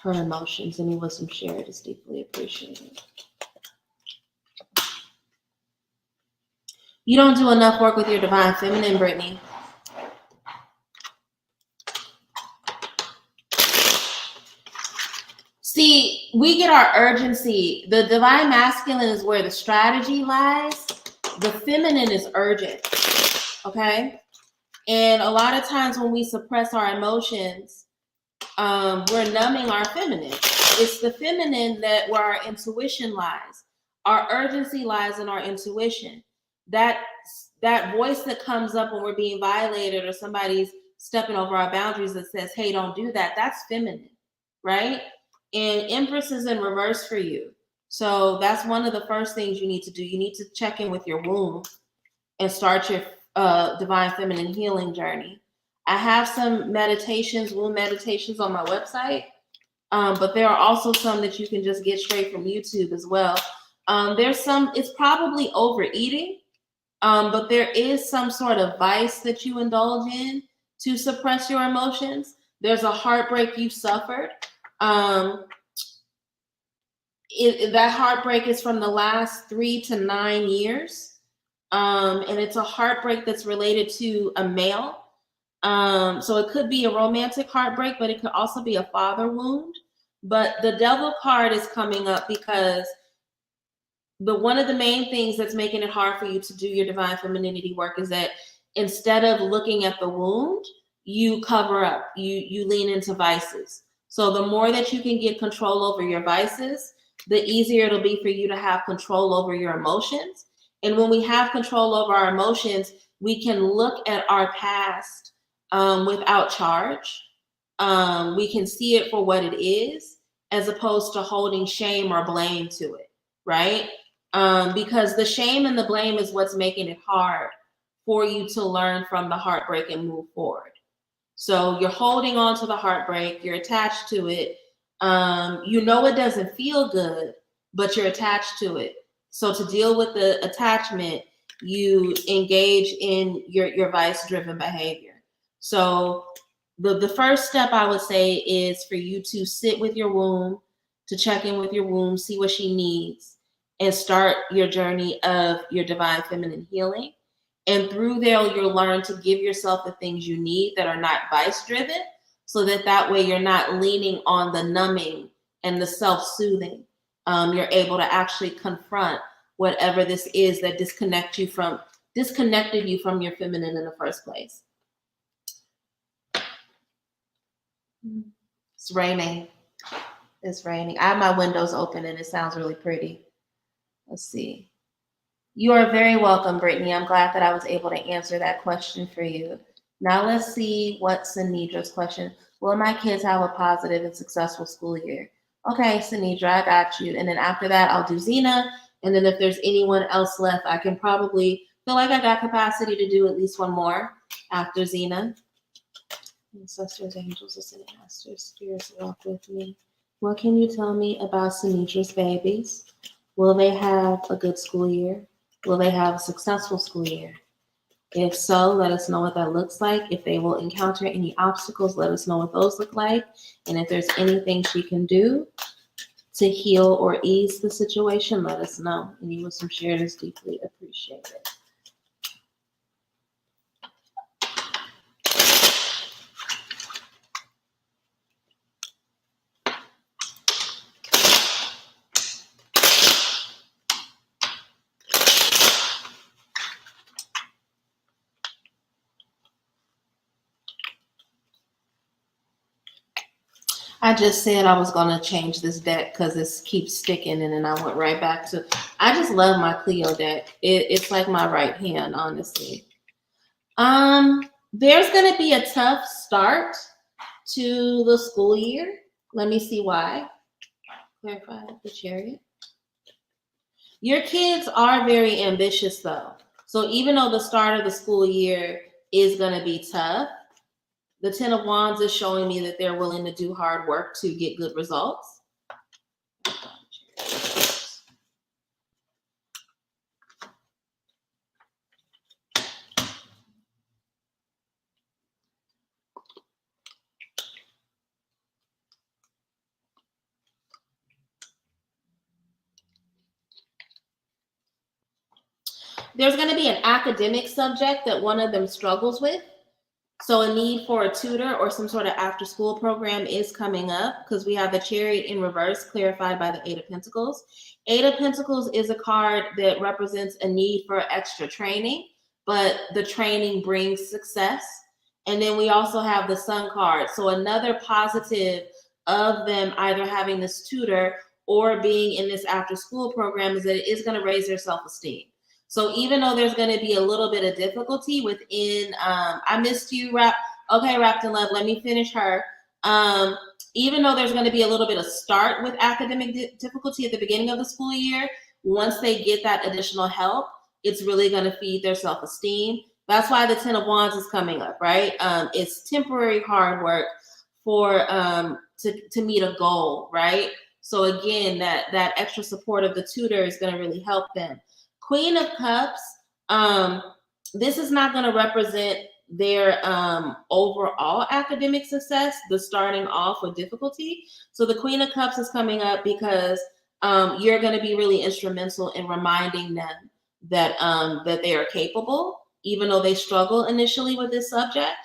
her emotions. Any wisdom shared is deeply appreciated. You don't do enough work with your divine feminine, Brittany. See, we get our urgency. The divine masculine is where the strategy lies. The feminine is urgent, okay? And a lot of times when we suppress our emotions, we're numbing our feminine. It's the feminine where our intuition lies. Our urgency lies in our intuition. That voice that comes up when we're being violated or somebody's stepping over our boundaries that says, hey, don't do that, that's feminine, right? And Empress is in reverse for you. So that's one of the first things you need to do. You need to check in with your womb and start your divine feminine healing journey. I have some meditations, womb meditations on my website, but there are also some that you can just get straight from YouTube as well. There's some, it's probably overeating, but there is some sort of vice that you indulge in to suppress your emotions. There's a heartbreak you suffered. That heartbreak is from the last 3 to 9 years. And it's a heartbreak that's related to a male. So it could be a romantic heartbreak, but it could also be a father wound. But the devil card is coming up because one of the main things that's making it hard for you to do your divine femininity work is that instead of looking at the wound, you cover up, you lean into vices. So the more that you can get control over your vices, the easier it'll be for you to have control over your emotions. And when we have control over our emotions, we can look at our past without charge. We can see it for what it is, as opposed to holding shame or blame to it, right? Because the shame and the blame is what's making it hard for you to learn from the heartbreak and move forward. So you're holding on to the heartbreak, you're attached to it. You know it doesn't feel good, but you're attached to it. So to deal with the attachment, you engage in your vice-driven behavior. So the first step I would say is for you to sit with your womb, to check in with your womb, see what she needs, and start your journey of your divine feminine healing. And through there, you'll learn to give yourself the things you need that are not vice-driven, so that way you're not leaning on the numbing and the self-soothing. You're able to actually confront whatever this is that disconnected you from your feminine in the first place. It's raining. It's raining. I have my windows open and it sounds really pretty. Let's see. You are very welcome, Brittany. I'm glad that I was able to answer that question for you. Now let's see what's Sanidra's question. Will my kids have a positive and successful school year? Okay, Sanidra, I got you. And then after that, I'll do Zena. And then if there's anyone else left, I can probably feel like I got capacity to do at least one more after Zena. Ancestors, angels, ascended masters, spirits walk with me. What can you tell me about Sanidra's babies? Will they have a good school year? Will they have a successful school year? If so, let us know what that looks like. If they will encounter any obstacles, let us know what those look like. And if there's anything she can do to heal or ease the situation, let us know. Any wisdom shared is deeply appreciated. I just said I was going to change this deck because it keeps sticking, and then I went right back to, I just love my Clio deck. It's like my right hand, honestly. There's going to be a tough start to the school year. Let me see why. Clarify the Chariot. Your kids are very ambitious, though. So even though the start of the school year is going to be tough, the Ten of Wands is showing me that they're willing to do hard work to get good results. there's going to be an academic subject that one of them struggles with. So a need for a tutor or some sort of after school program is coming up because we have the Chariot in reverse clarified by the Eight of Pentacles. Eight of Pentacles is a card that represents a need for extra training, but the training brings success. And then we also have the Sun card. So another positive of them either having this tutor or being in this after school program is that it is going to raise their self-esteem. So even though there's going to be a little bit of difficulty within, I missed you, Wrapped in Love. Let me finish her. Even though there's going to be a little bit of start with academic difficulty at the beginning of the school year, once they get that additional help, it's really going to feed their self-esteem. That's why the Ten of Wands is coming up, right? It's temporary hard work for to meet a goal, right? So again, that extra support of the tutor is going to really help them. Queen of Cups, this is not going to represent their overall academic success, the starting off with difficulty. So the Queen of Cups is coming up because you're going to be really instrumental in reminding them that that they are capable, even though they struggle initially with this subject.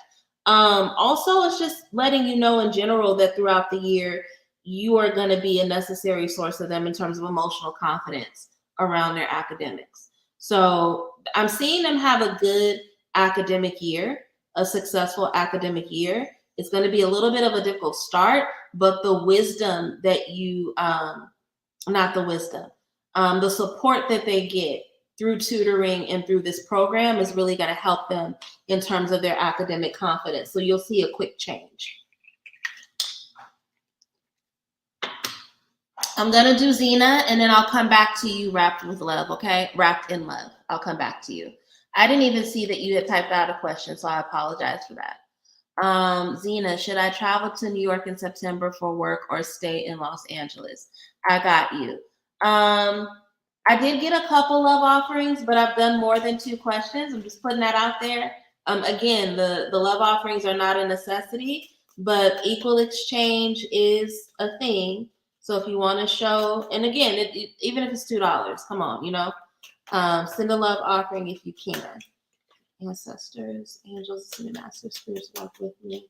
Also, it's just letting you know in general that throughout the year, you are going to be a necessary source of them in terms of emotional confidence around their academics. So I'm seeing them have a good academic year, a successful academic year. It's going to be a little bit of a difficult start, but the wisdom that you, the support that they get through tutoring and through this program is really going to help them in terms of their academic confidence. So you'll see a quick change. I'm going to do Zena, and then I'll come back to you, Wrapped with Love, okay? Wrapped in Love. I'll come back to you. I didn't even see that you had typed out a question, so I apologize for that. Zena, should I travel to New York in September for work or stay in Los Angeles? I got you. I did get a couple love offerings, but I've done more than 2 questions. I'm just putting that out there. Again, the love offerings are not a necessity, but equal exchange is a thing. So if you want to show, and again, even if it's $2, come on, send a love offering if you can. Ancestors, angels, and masters, spirits walk with me.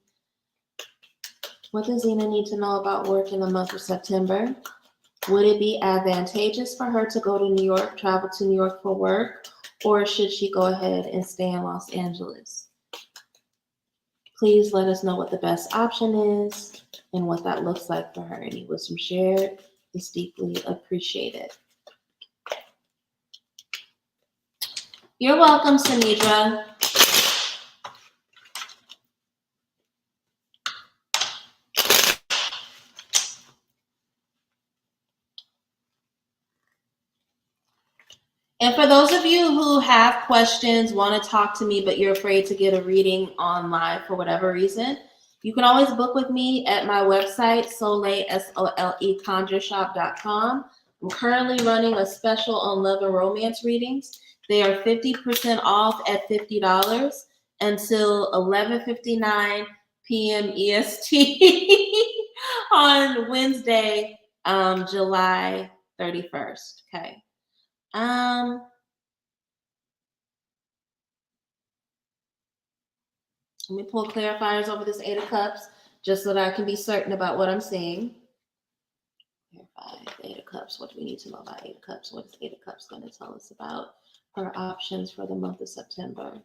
What does Zena need to know about work in the month of September? Would it be advantageous for her to go to New York, travel to New York for work, or should she go ahead and stay in Los Angeles? Please let us know what the best option is and what that looks like for her. Any wisdom shared is deeply appreciated. You're welcome, Sanidra. And for those of you who have questions, want to talk to me, but you're afraid to get a reading online for whatever reason, you can always book with me at my website, Soleil, SOLE, I'm currently running a special on love and romance readings. They are 50% off at $50 until 11:59 p.m. EST on Wednesday, July 31st. Okay. Let me pull clarifiers over this Eight of Cups just so that I can be certain about what I'm seeing. Clarify the Eight of Cups. What do we need to know about Eight of Cups? What is Eight of Cups going to tell us about her options for the month of September?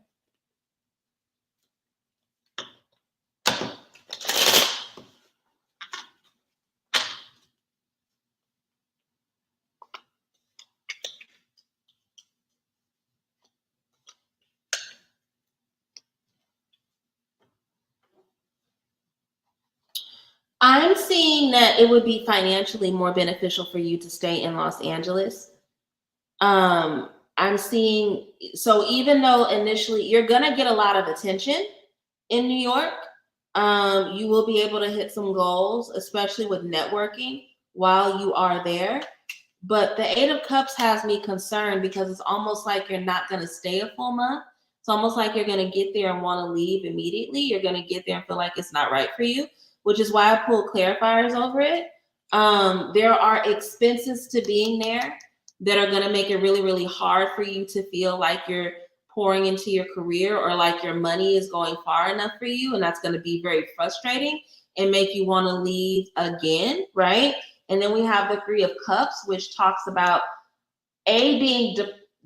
I'm seeing that it would be financially more beneficial for you to stay in Los Angeles. I'm seeing, so even though initially you're going to get a lot of attention in New York, you will be able to hit some goals, especially with networking while you are there. But the Eight of Cups has me concerned because it's almost like you're not going to stay a full month. It's almost like you're going to get there and want to leave immediately. You're going to get there and feel like it's not right for you, which is why I pulled clarifiers over it. There are expenses to being there. that are going to make it really, really hard for you to feel like you're pouring into your career or like your money is going far enough for you. And that's going to be very frustrating and make you want to leave again, right? And then we have the Three of Cups, which talks about being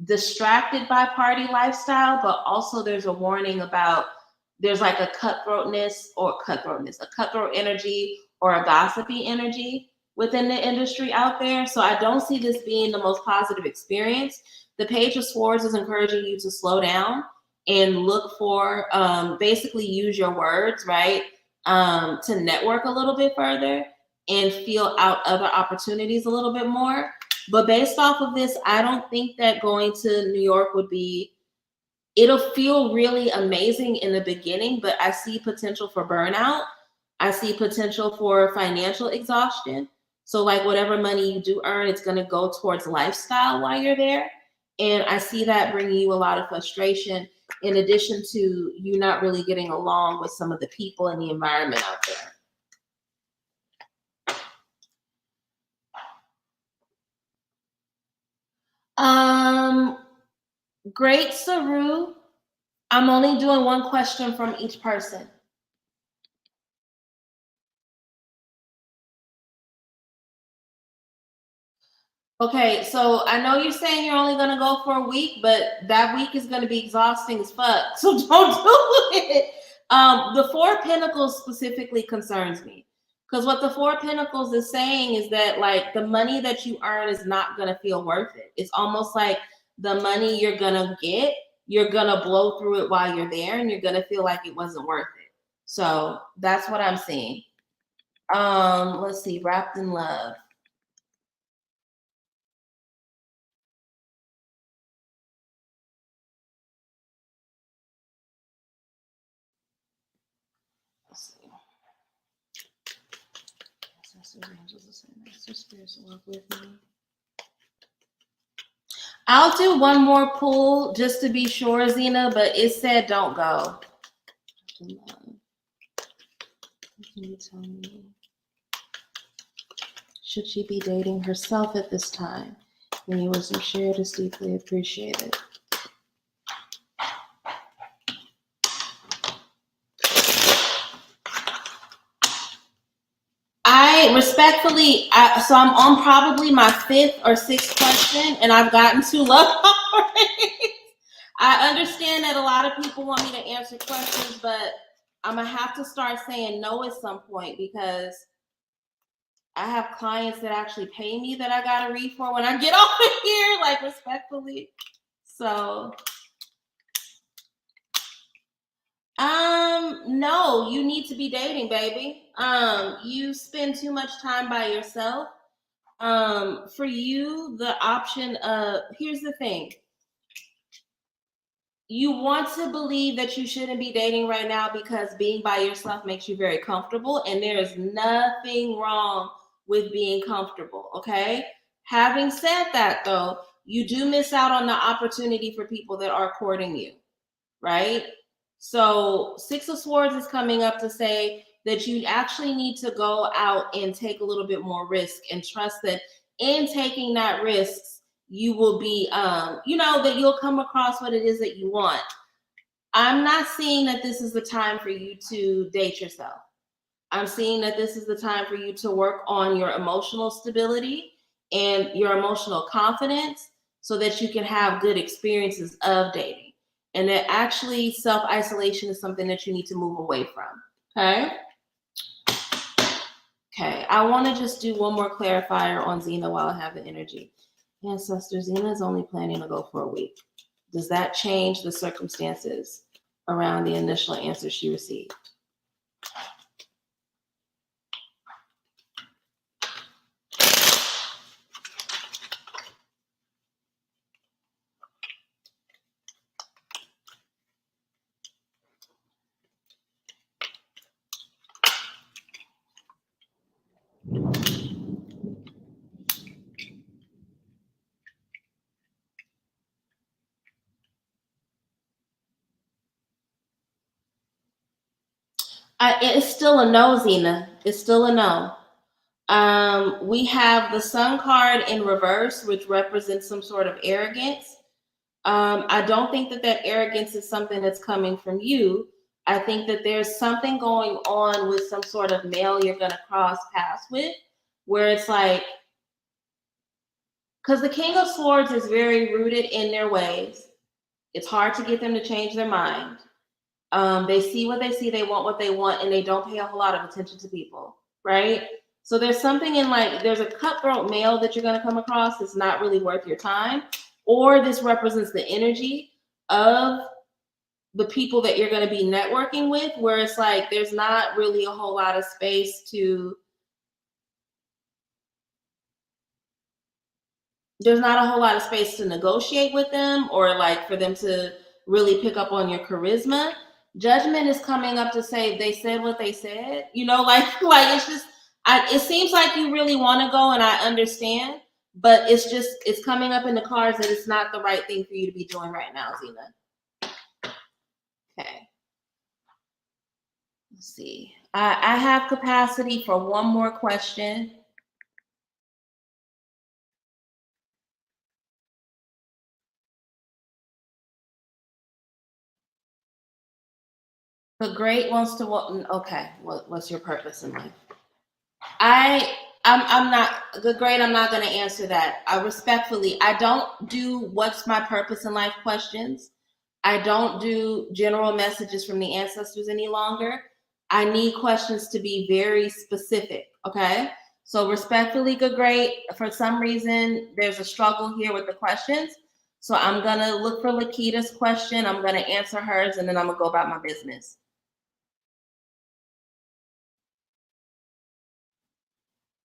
distracted by party lifestyle, but also there's a warning about there's like a cutthroat energy or a gossipy energy within the industry out there. So I don't see this being the most positive experience. The Page of Swords is encouraging you to slow down and look for, basically use your words, right? To network a little bit further and feel out other opportunities a little bit more. But based off of this, I don't think that going to New York would be, it'll feel really amazing in the beginning, but I see potential for burnout. I see potential for financial exhaustion. So like whatever money you do earn, it's going to go towards lifestyle while you're there. And I see that bringing you a lot of frustration in addition to you not really getting along with some of the people and the environment out there. Great, Saru. I'm only doing one question from each person. Okay, so I know you're saying you're only gonna go for a week, but that week is gonna be exhausting as fuck. So don't do it. The Four of Pentacles specifically concerns me because what the Four of Pentacles is saying is that like the money that you earn is not gonna feel worth it. It's almost like the money you're gonna get, you're gonna blow through it while you're there, and you're gonna feel like it wasn't worth it. So that's what I'm seeing. Let's see, Wrapped in Love. Let's see. I'll do one more pull just to be sure, Zena, but it said don't go. Can you tell me? Should she be dating herself at this time? Any wisdom shared is deeply appreciated. I respectfully, so I'm on probably my fifth or sixth question, and I've gotten too low. I understand that a lot of people want me to answer questions, but I'm gonna have to start saying no at some point because I have clients that actually pay me that I gotta read for when I get off of here, like respectfully. So, no, you need to be dating, baby. You spend too much time by yourself. For you, the option of, here's the thing. You want to believe that you shouldn't be dating right now because being by yourself makes you very comfortable, and there is nothing wrong with being comfortable, okay? Having said that, though, you do miss out on the opportunity for people that are courting you, right? So Six of Swords is coming up to say that you actually need to go out and take a little bit more risk and trust that in taking that risks, you will be, that you'll come across what it is that you want. I'm not seeing that this is the time for you to date yourself. I'm seeing that this is the time for you to work on your emotional stability and your emotional confidence so that you can have good experiences of dating. And that actually self-isolation is something that you need to move away from. Okay? Okay, I want to just do one more clarifier on Zena while I have the energy. Ancestor, Zena is only planning to go for a week. Does that change the circumstances around the initial answer she received? It's still a no, Zena. It's still a no. We have the Sun card in reverse, which represents some sort of arrogance. I don't think that arrogance is something that's coming from you. I think that there's something going on with some sort of male you're going to cross paths with, where it's like, because the King of Swords is very rooted in their ways. It's hard to get them to change their mind. They see what they see, they want what they want, and they don't pay a whole lot of attention to people, right? So there's something in like, there's a cutthroat male that you're going to come across that's not really worth your time, or this represents the energy of the people that you're going to be networking with, where it's like there's not really a whole lot of space to, negotiate with them, or like for them to really pick up on your charisma. Judgment is coming up to say they said what they said, like it's just, it seems like you really want to go, and I understand, but it's coming up in the cards that it's not the right thing for you to be doing right now, Zena. Okay. Let's see. I have capacity for one more question. The great wants to walk. Okay, what's your purpose in life? I'm not the great. I'm not going to answer that. I don't do what's my purpose in life questions. I don't do general messages from the ancestors any longer. I need questions to be very specific. Okay. So respectfully, good great. For some reason, there's a struggle here with the questions. So I'm going to look for Lakita's question. I'm going to answer hers, and then I'm going to go about my business.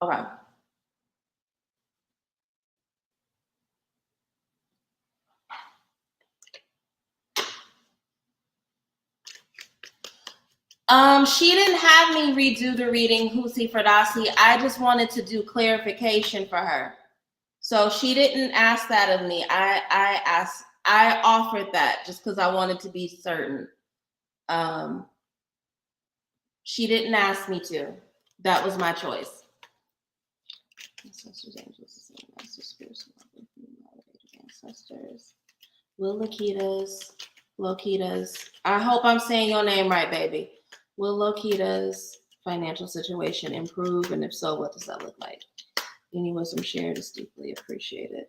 Okay. She didn't have me redo the reading, Husi Ferdasi. I just wanted to do clarification for her. So she didn't ask that of me. I offered that just because I wanted to be certain. She didn't ask me to. That was my choice. Ancestors, angels, masters, spirits, ancestors. Will Lokita's. I hope I'm saying your name right, baby. Will Lokita's financial situation improve? And if so, what does that look like? Any wisdom shared is deeply appreciated.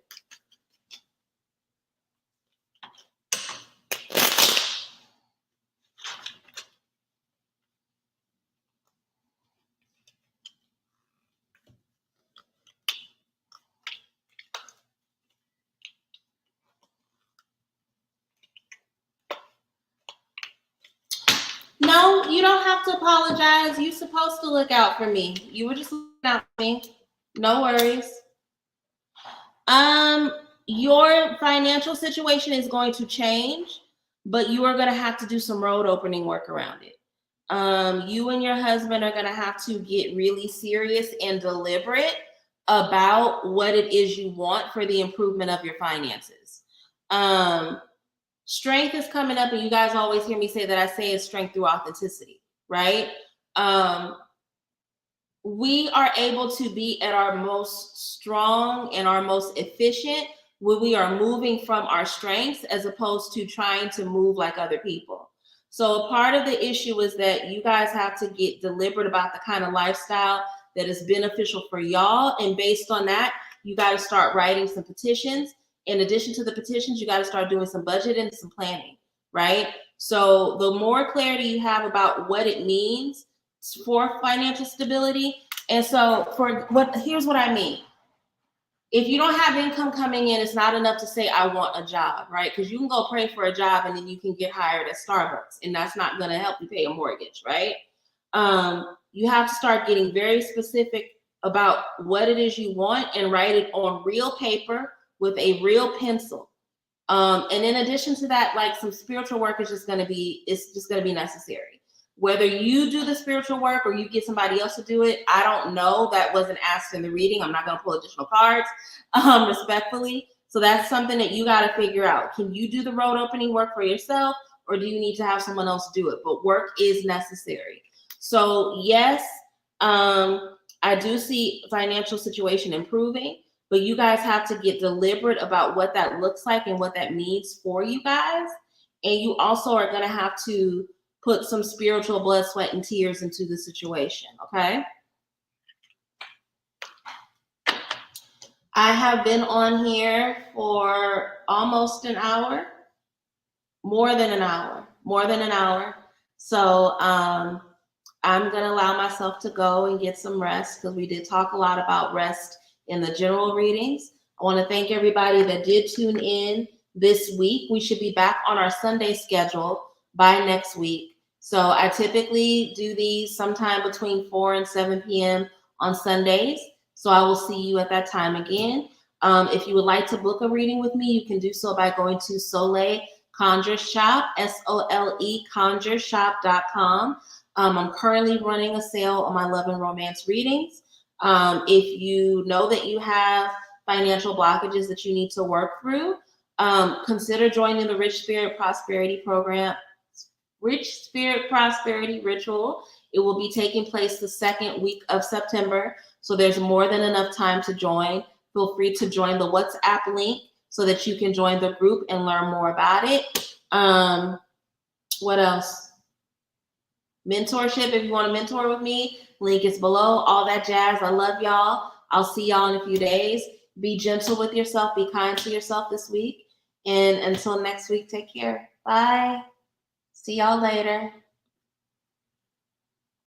No, you don't have to apologize. You're supposed to look out for me. You were just looking out for me. No worries. Your financial situation is going to change, but you are going to have to do some road opening work around it. You and your husband are going to have to get really serious and deliberate about what it is you want for the improvement of your finances. Strength is coming up, and you guys always hear me say that I say it's strength through authenticity, right? We are able to be at our most strong and our most efficient when we are moving from our strengths as opposed to trying to move like other people. So a part of the issue is that you guys have to get deliberate about the kind of lifestyle that is beneficial for y'all. And based on that, you got to start writing some petitions. In addition to the petitions, you got to start doing some budget and some planning, right? So the more clarity you have about what it means for financial stability. And so here's what I mean. If you don't have income coming in, it's not enough to say, I want a job, right? Because you can go pray for a job and then you can get hired at Starbucks, and that's not going to help you pay a mortgage, right? You have to start getting very specific about what it is you want and write it on real paper with a real pencil. And in addition to that, like some spiritual work is just going to be necessary. Whether you do the spiritual work or you get somebody else to do it, I don't know. That wasn't asked in the reading. I'm not going to pull additional cards, respectfully. So that's something that you got to figure out. Can you do the road opening work for yourself, or do you need to have someone else do it? But work is necessary. So yes, I do see financial situation improving, but you guys have to get deliberate about what that looks like and what that means for you guys. And you also are going to have to put some spiritual blood, sweat, and tears into the situation, okay? I have been on here for almost an hour, more than an hour. So I'm going to allow myself to go and get some rest because we did talk a lot about rest in the general readings. I want to thank everybody that did tune in this week. We should be back on our Sunday schedule by next week. So I typically do these sometime between 4 and 7 p.m. on Sundays. So I will see you at that time again. If you would like to book a reading with me, you can do so by going to Soleil Conjure Shop, SOLE conjureshop.com. I'm currently running a sale on my love and romance readings. If you know that you have financial blockages that you need to work through, consider joining the Rich Spirit Prosperity Program, Rich Spirit Prosperity Ritual. It will be taking place the second week of September, so there's more than enough time to join. Feel free to join the WhatsApp link so that you can join the group and learn more about it. What else? Mentorship, if you want to mentor with me, link is below, all that jazz. I love y'all. I'll see y'all in a few days. Be gentle with yourself. Be kind to yourself this week. And until next week, take care. Bye. See y'all later.